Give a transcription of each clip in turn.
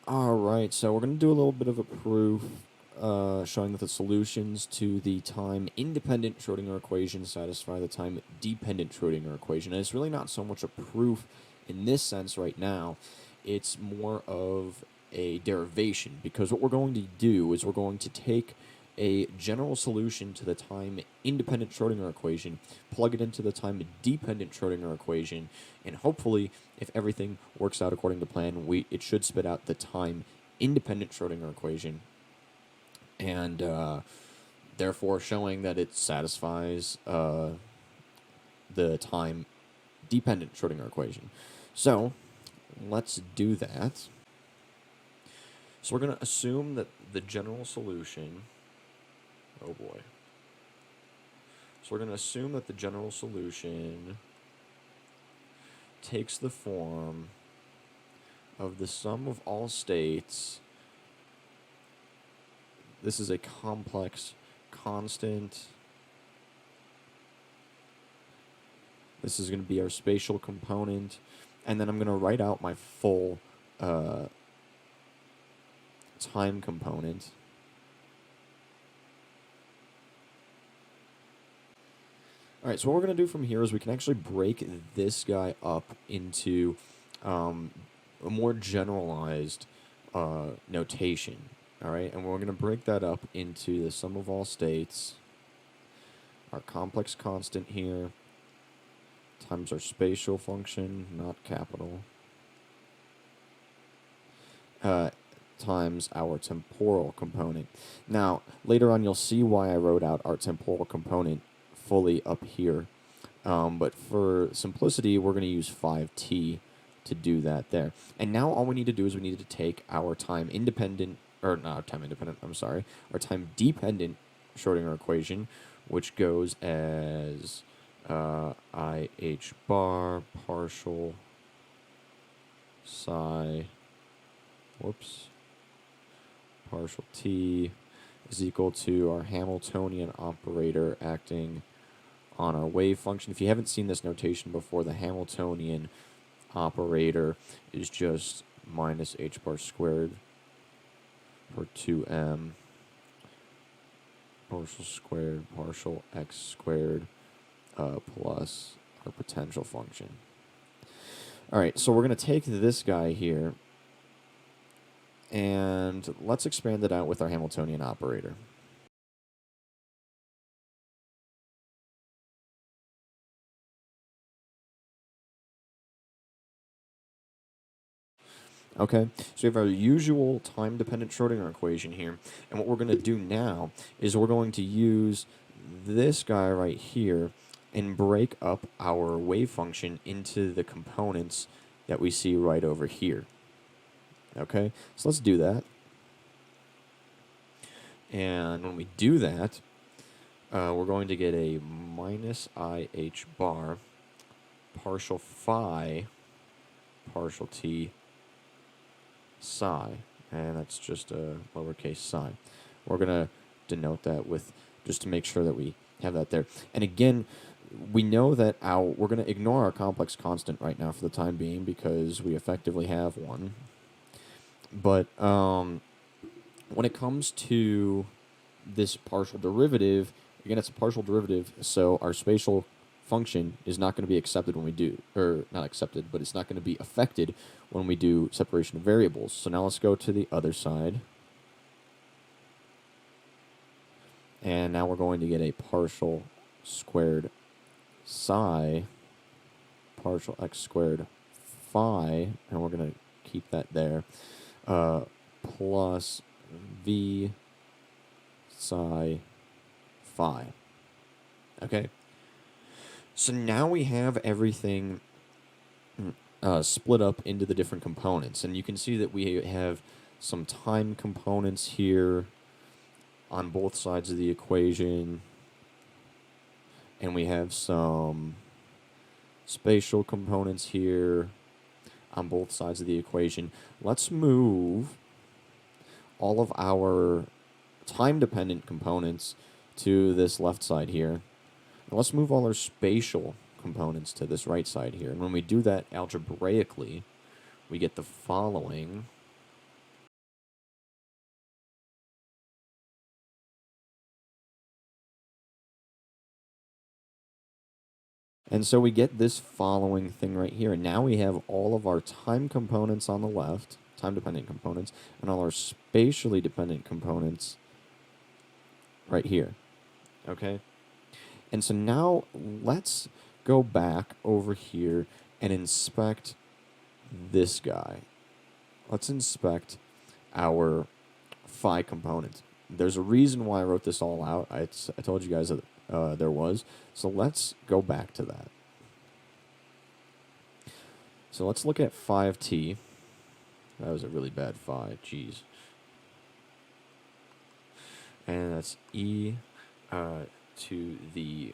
Alright, so we're going to do a little bit of a proof showing that the solutions to the time-independent Schrodinger equation satisfy the time-dependent Schrodinger equation. And it's really not so much a proof in this sense right now. It's more of a derivation, because what we're going to do is we're going to take a general solution to the time-independent Schrodinger equation, plug it into the time-dependent Schrodinger equation, and hopefully, if everything works out according to plan, it should spit out the time-independent Schrodinger equation, and therefore showing that it satisfies the time-dependent Schrodinger equation. So, let's do that. So we're going to assume that the general solution... Oh boy. So we're going to assume that the general solution takes the form of the sum of all states. This is a complex constant. This is going to be our spatial component. And then I'm going to write out my full time component. Alright, so what we're going to do from here is we can actually break this guy up into a more generalized notation. Alright, and we're going to break that up into the sum of all states, our complex constant here, times our spatial function, not capital, times our temporal component. Now, later on you'll see why I wrote out our temporal component fully up here, but for simplicity we're going to use 5t to do that there. And now all we need to do is we need to take our time-independent, or not time-independent, I'm sorry, our time-dependent Schrodinger equation, which goes as IH bar partial psi, partial t is equal to our Hamiltonian operator acting on our wave function. If you haven't seen this notation before, the Hamiltonian operator is just minus h bar squared per 2m partial squared partial x squared plus our potential function. Alright, so we're going to take this guy here and let's expand it out with our Hamiltonian operator. Okay, so we have our usual time-dependent Schrodinger equation here, and what we're going to do now is we're going to use this guy right here and break up our wave function into the components that we see right over here. Okay, so let's do that. And when we do that, we're going to get a minus IH bar partial phi partial t psi, and that's just a lowercase psi. We're going to denote that with, just to make sure that we have that there. And again, we know that we're going to ignore our complex constant right now for the time being because we effectively have one. But when it comes to this partial derivative, again, it's a partial derivative, so our spatial function is not going to be accepted when we do, or not accepted, but it's not going to be affected when we do separation of variables. So now let's go to the other side. And now we're going to get a partial squared psi, partial x squared phi, and we're going to keep that there, plus v psi phi. Okay. So now we have everything split up into the different components, and you can see that we have some time components here on both sides of the equation, and we have some spatial components here on both sides of the equation. Let's move all of our time-dependent components to this left side here. Now let's move all our spatial components to this right side here. And when we do that algebraically, we get the following. And so we get this following thing right here. And now we have all of our time components on the left, time-dependent components, and all our spatially dependent components right here. Okay? And so now let's go back over here and inspect this guy. Let's inspect our phi component. There's a reason why I wrote this all out. I told you guys that there was. So let's go back to that. So let's look at phi of t. That was a really bad phi. Jeez. And that's e to the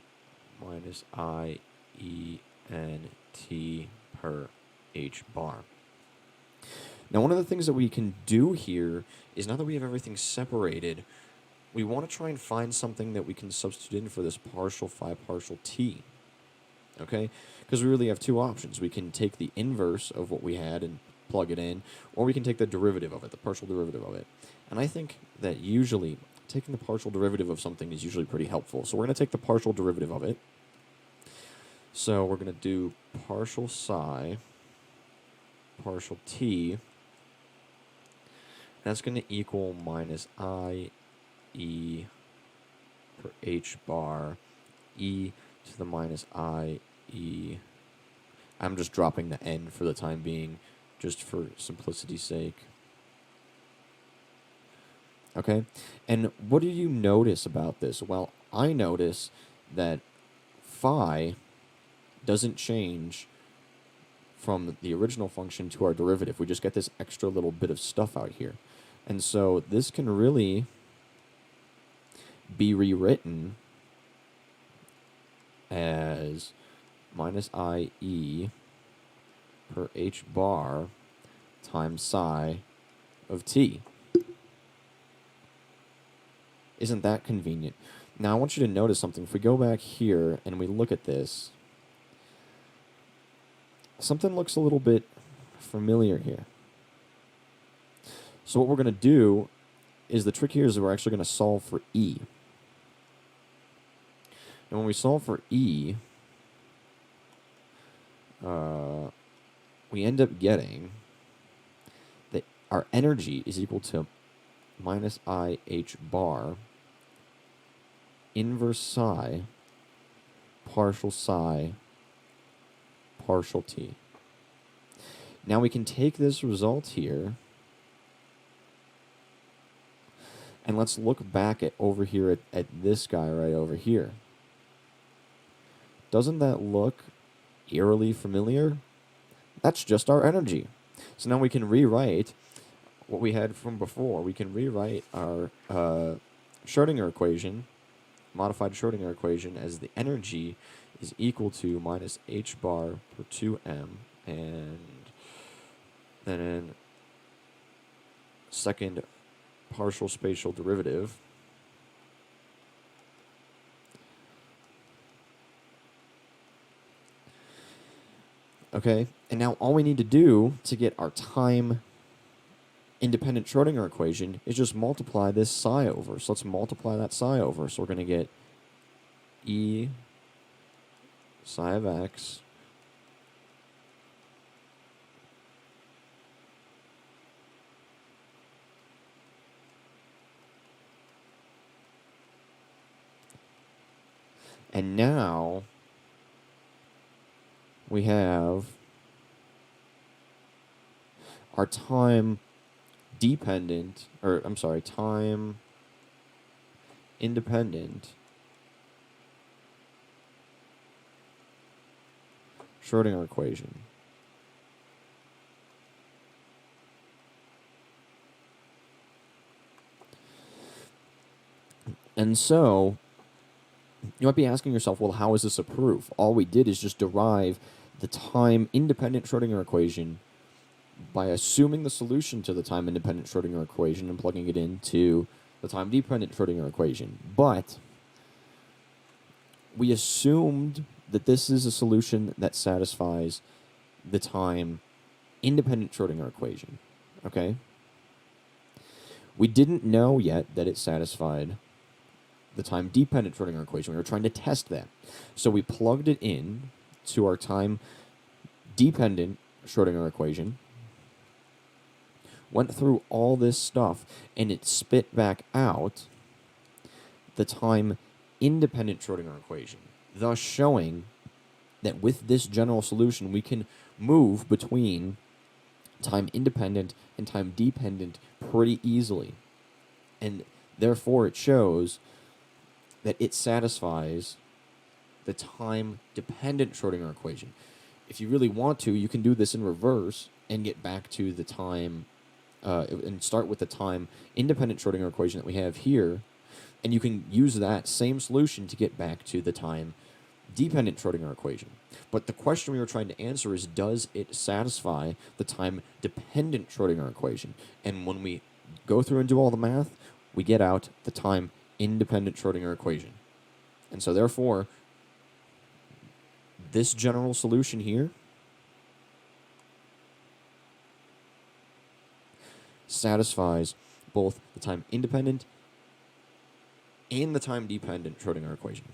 minus I e n t per h bar. Now, one of the things that we can do here is now that we have everything separated, we want to try and find something that we can substitute in for this partial phi partial t. Okay? Because we really have two options. We can take the inverse of what we had and plug it in, or we can take the derivative of it, the partial derivative of it. And I think that usually taking the partial derivative of something is usually pretty helpful. So we're going to take the partial derivative of it. So we're going to do partial psi, partial t. That's going to equal minus I e per h bar e to the minus I e. I'm just dropping the n for the time being, just for simplicity's sake. Okay? And what do you notice about this? Well, I notice that phi doesn't change from the original function to our derivative. We just get this extra little bit of stuff out here. And so this can really be rewritten as minus I e per h bar times psi of t. Isn't that convenient? Now I want you to notice something. If we go back here and we look at this, something looks a little bit familiar here. So what we're going to do is, the trick here is that we're actually going to solve for e. And when we solve for e, we end up getting that our energy is equal to minus I h bar inverse psi partial t. Now we can take this result here and let's look back at over here at this guy right over here. Doesn't that look eerily familiar? That's just our energy. So now we can rewrite what we had from before. We can rewrite our Schrodinger equation, modified Schrodinger equation, as the energy is equal to minus h bar per 2m, and then second partial spatial derivative okay, and now all we need to do to get our time independent Schrodinger equation is just multiply this psi over. So let's multiply that psi over. So we're going to get e psi of x and now we have our time dependent, or I'm sorry, time independent Schrodinger equation. And so you might be asking yourself, well, how is this a proof? All we did is just derive the time independent Schrodinger equation by assuming the solution to the time independent Schrodinger equation and plugging it into the time dependent Schrodinger equation. But we assumed that this is a solution that satisfies the time independent Schrodinger equation. Okay? We didn't know yet that it satisfied the time dependent Schrodinger equation. We were trying to test that. So we plugged it in to our time-dependent Schrodinger equation, went through all this stuff, and it spit back out the time-independent Schrodinger equation, thus showing that with this general solution, we can move between time-independent and time-dependent pretty easily. And therefore, it shows that it satisfies the time-dependent Schrodinger equation. If you really want to, you can do this in reverse and get back to the time, and start with the time-independent Schrodinger equation that we have here, and you can use that same solution to get back to the time-dependent Schrodinger equation. But the question we were trying to answer is, does it satisfy the time-dependent Schrodinger equation? And when we go through and do all the math, we get out the time-independent Schrodinger equation. And so therefore, this general solution here satisfies both the time-independent and the time-dependent Schrodinger equation.